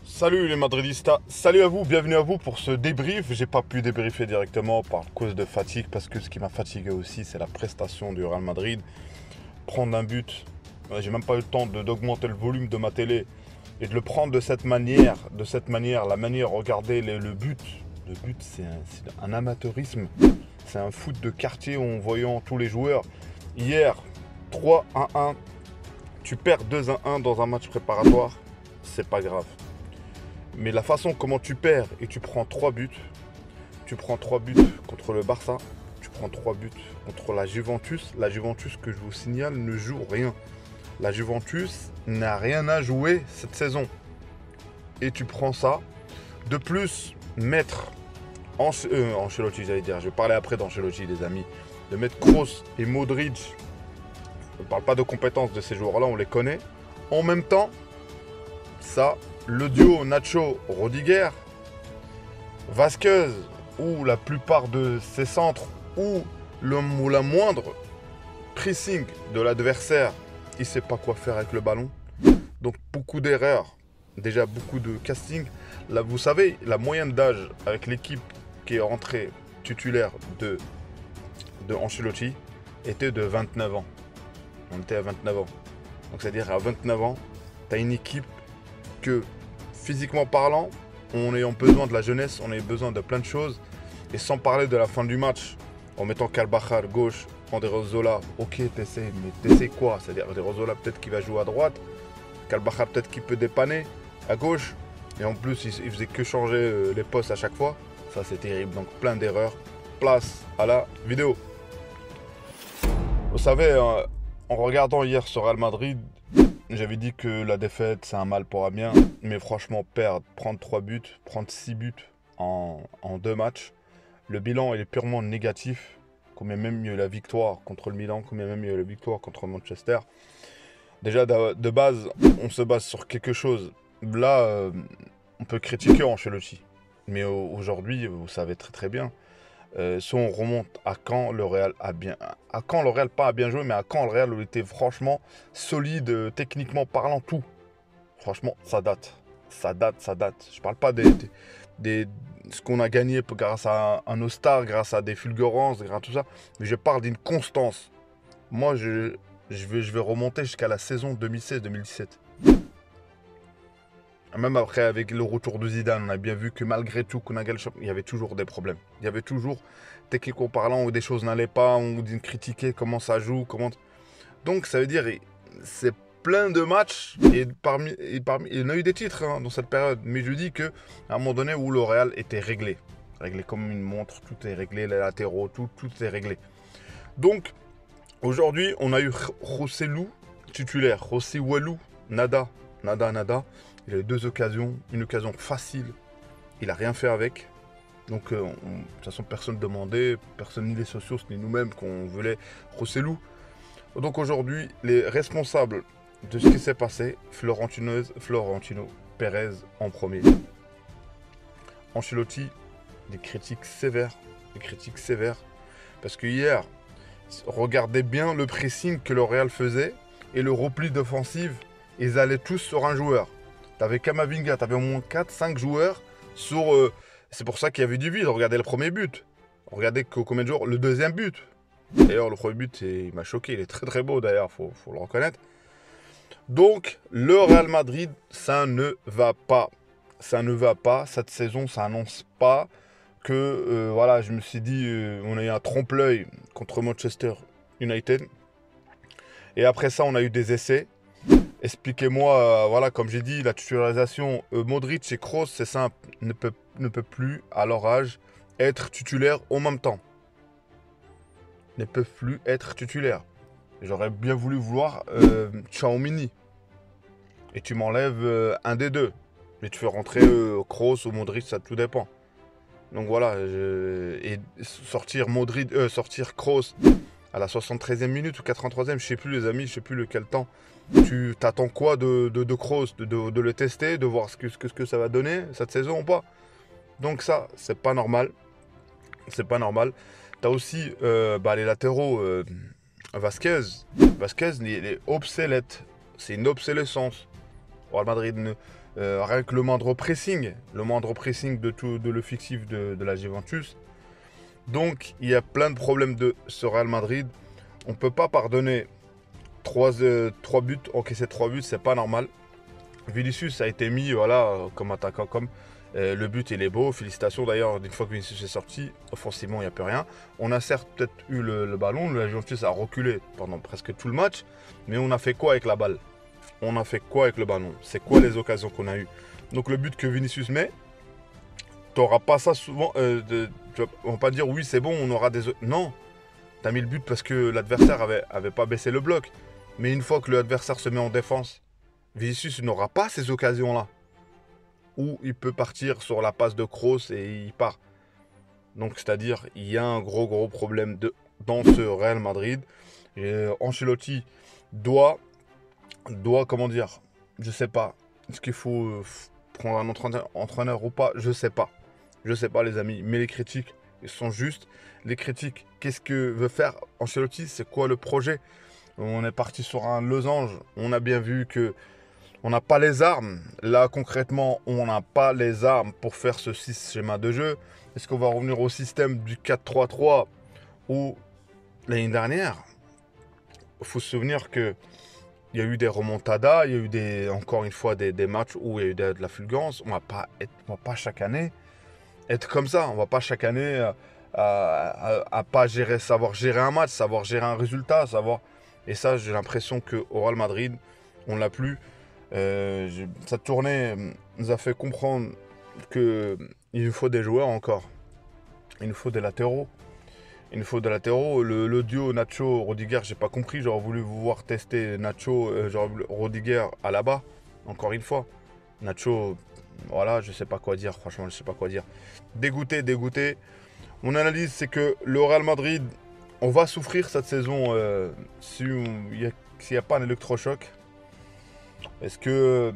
Salut les Madridistas, salut à vous, bienvenue à vous pour ce débrief. J'ai pas pu débriefer directement par cause de fatigue parce que ce qui m'a fatigué aussi c'est la prestation du Real Madrid. Prendre un but, j'ai même pas eu le temps d'augmenter le volume de ma télé et de le prendre de cette manière, la manière, regardez le but. Le but c'est un amateurisme, c'est un foot de quartier en voyant tous les joueurs. Hier, 3-1-1, tu perds 2-1 dans un match préparatoire, c'est pas grave. Mais la façon comment tu perds et tu prends 3 buts contre le Barça, tu prends 3 buts contre la Juventus que je vous signale ne joue rien. La Juventus n'a rien à jouer cette saison. Et tu prends ça. De plus, mettre Ancelotti, j'allais dire, je vais parler après d'Ancelotti les amis, de mettre Kroos et Modric, je ne parle pas de compétences de ces joueurs-là, on les connaît. En même temps, ça, le duo Nacho-Rodiger, Vasquez, ou la plupart de ses centres, ou la moindre pressing de l'adversaire, il ne sait pas quoi faire avec le ballon. Donc beaucoup d'erreurs, déjà beaucoup de casting. Là, vous savez, la moyenne d'âge avec l'équipe qui est rentrée titulaire de Ancelotti était de 29 ans. On était à 29 ans. Donc c'est-à-dire à 29 ans, tu as une équipe que, physiquement parlant, on a besoin de la jeunesse, on a besoin de plein de choses. Et sans parler de la fin du match, en mettant Carvajal gauche, Odriozola, ok, t'essaies, mais t'essaies quoi? C'est-à-dire Odriozola peut-être qu'il va jouer à droite, Carvajal peut-être qu'il peut dépanner à gauche. Et en plus, il faisait que changer les postes à chaque fois. Ça, c'est terrible. Donc, plein d'erreurs. Place à la vidéo. Vous savez, en regardant hier sur Real Madrid, j'avais dit que la défaite, c'est un mal pour un bien. Mais franchement, prendre 3 buts, prendre 6 buts en 2 matchs, le bilan il est purement négatif. Combien même il y a eu la victoire contre le Milan, combien même il y a eu la victoire contre Manchester. Déjà, de base, on se base sur quelque chose. Là, on peut critiquer Ancelotti. Mais aujourd'hui, vous savez très très bien, si on remonte à quand le Real a bien, à quand le Real pas a bien joué, mais à quand le Real était franchement solide, techniquement parlant, tout. Franchement, ça date. Ça date, ça date. Je parle pas ce qu'on a gagné grâce à nos stars, grâce à des fulgurances, grâce à tout ça. Mais je parle d'une constance. Moi, je vais remonter jusqu'à la saison 2016-2017. Même après, avec le retour de Zidane, on a bien vu que malgré tout, qu'on a gagné le championnat, il y avait toujours des problèmes. Il y avait toujours, techniquement parlant, où des choses n'allaient pas, on critiquait comment ça joue, comment... Donc, ça veut dire, c'est plein de matchs, il y en a eu des titres dans cette période, mais je dis qu'à un moment donné où le Real était réglé. Réglé comme une montre, tout est réglé, les latéraux, tout est réglé. Donc, aujourd'hui, on a eu Joselu titulaire, José Walou, nada. Il a eu 2 occasions, une occasion facile, il a rien fait avec. Donc, de toute façon, personne ne demandait, personne ni les sociaux, ni nous-mêmes qu'on voulait Joselu. Donc aujourd'hui, les responsables de ce qui s'est passé, Florentino Pérez en premier. Ancelotti, des critiques sévères, parce que hier, regardez bien le pressing que le Real faisait et le repli d'offensive, ils allaient tous sur un joueur. T'avais Camavinga, t'avais au moins 4-5 joueurs sur... c'est pour ça qu'il y avait du vide. Regardez le premier but. Regardez combien de joueurs... Le deuxième but. D'ailleurs, le premier but, il m'a choqué. Il est très très beau d'ailleurs, faut le reconnaître. Donc, le Real Madrid, ça ne va pas. Ça ne va pas. Cette saison, ça annonce pas que... voilà, je me suis dit, on a eu un trompe-l'œil contre Manchester United. Et après ça, on a eu des essais. Expliquez-moi, voilà, comme j'ai dit, la titularisation Modric et Kroos, c'est simple, ne peut plus, à leur âge, être titulaire en même temps. Ne peuvent plus être titulaires. J'aurais bien voulu voir Tchouaméni. Et tu m'enlèves un des deux. Mais tu fais rentrer Kroos ou Modric, ça tout dépend. Donc voilà, et sortir Kroos à la 73e minute ou 83e, je sais plus les amis, je sais plus lequel temps. Tu t'attends quoi de Kroos, de le tester, de voir ce que ça va donner cette saison ou pas. Donc ça, c'est pas normal. C'est pas normal. T'as aussi les latéraux Vasquez. Vasquez, il est obsolète. C'est une obsolescence. Real Madrid, rien que le moindre pressing de tout de l'effectif de la Juventus. Donc il y a plein de problèmes de ce Real Madrid. On ne peut pas pardonner 3 buts, encaisser 3 buts, c'est pas normal. Vinicius a été mis comme attaquant, le but il est beau, félicitations d'ailleurs, une fois que Vinicius est sorti, offensivement il n'y a plus rien. On a certes peut-être eu le ballon, la Juventus a reculé pendant presque tout le match, mais on a fait quoi avec la balle? On a fait quoi avec le ballon? C'est quoi les occasions qu'on a eues? Donc le but que Vinicius met, tu n'auras pas ça souvent, on va pas dire oui c'est bon, on aura des... Non, tu as mis le but parce que l'adversaire avait pas baissé le bloc. Mais une fois que l'adversaire se met en défense, Vinicius n'aura pas ces occasions-là. Où il peut partir sur la passe de Kroos et il part. Donc, c'est-à-dire, il y a un gros problème dans ce Real Madrid. Et Ancelotti doit, comment dire, je sais pas. Est-ce qu'il faut prendre un entraîneur ou pas? Je sais pas. Je sais pas, les amis. Mais les critiques, ils sont justes. Les critiques, qu'est-ce que veut faire Ancelotti? C'est quoi le projet? On est parti sur un losange. On a bien vu que on n'a pas les armes. Là, concrètement, on n'a pas les armes pour faire ce schéma de jeu. Est-ce qu'on va revenir au système du 4-3-3 où l'année dernière, il faut se souvenir qu'il y a eu des remontadas, il y a eu encore une fois des matchs où il y a eu de la fulgurance. On ne va pas chaque année être comme ça. On ne va pas chaque année à pas savoir gérer un match, savoir gérer un résultat, savoir... Et ça, j'ai l'impression qu'au Real Madrid, on ne l'a plus. Cette tournée nous a fait comprendre qu'il nous faut des joueurs encore. Il nous faut des latéraux. Le duo Nacho-Rodiger, j'ai pas compris. J'aurais voulu vous voir tester Rodiger à la bas. Encore une fois. Nacho, voilà, je sais pas quoi dire. Franchement, je sais pas quoi dire. Dégoûté. Mon analyse, c'est que le Real Madrid, on va souffrir cette saison s'il n'y a pas un électrochoc. Est-ce que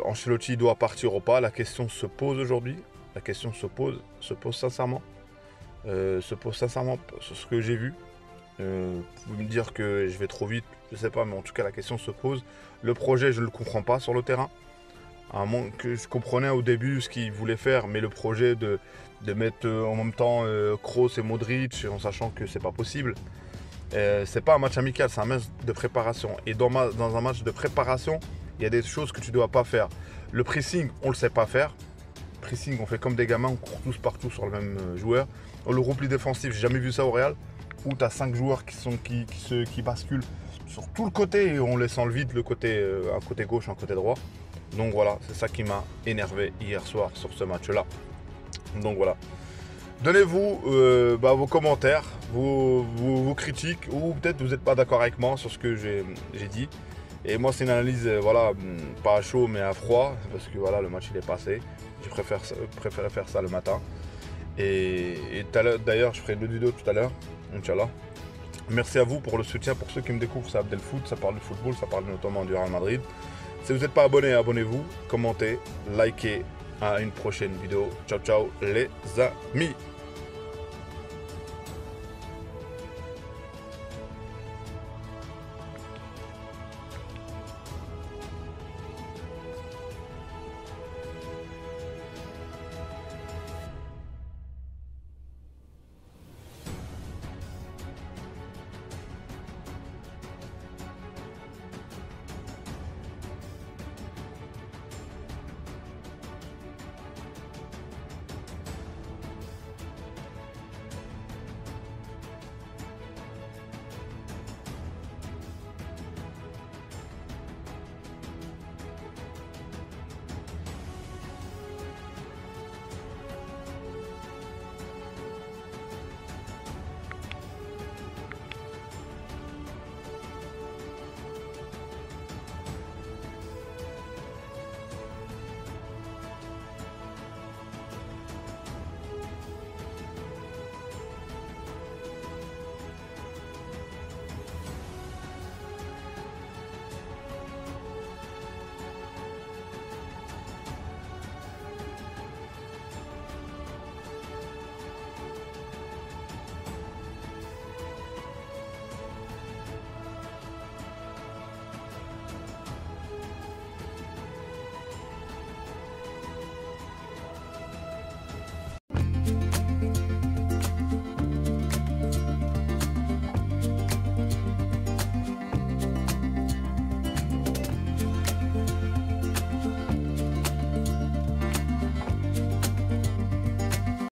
Ancelotti doit partir ou pas? La question se pose aujourd'hui. La question se pose sincèrement. Sur ce que j'ai vu. Vous pouvez me dire que je vais trop vite, je sais pas, mais en tout cas la question se pose. Le projet, je ne le comprends pas sur le terrain. À moins que je comprenais au début ce qu'il voulait faire, mais le projet de mettre en même temps Kroos et Modric, en sachant que c'est pas possible. C'est pas un match amical, c'est un match de préparation. Et dans un match de préparation, il y a des choses que tu dois pas faire. Le pressing, on le sait pas faire. Le pressing, on fait comme des gamins, on court tous partout sur le même joueur. Le repli défensif, j'ai jamais vu ça au Real, où tu as 5 joueurs qui basculent sur tout le côté et on laissant le vide, un côté gauche, un côté droit. Donc voilà, c'est ça qui m'a énervé hier soir sur ce match-là. Donc voilà. Donnez-vous vos commentaires, vos critiques, ou peut-être vous n'êtes pas d'accord avec moi sur ce que j'ai dit. Et moi, c'est une analyse, pas à chaud, mais à froid, parce que voilà, le match il est passé. Je préférais faire ça le matin. Et d'ailleurs, je ferai une vidéo tout à l'heure, Inch'Allah. Merci à vous pour le soutien. Pour ceux qui me découvrent, c'est Abdel Foot, ça parle de football, ça parle notamment du Real Madrid. Si vous n'êtes pas abonné, abonnez-vous, commentez, likez. À une prochaine vidéo. Ciao, ciao les amis.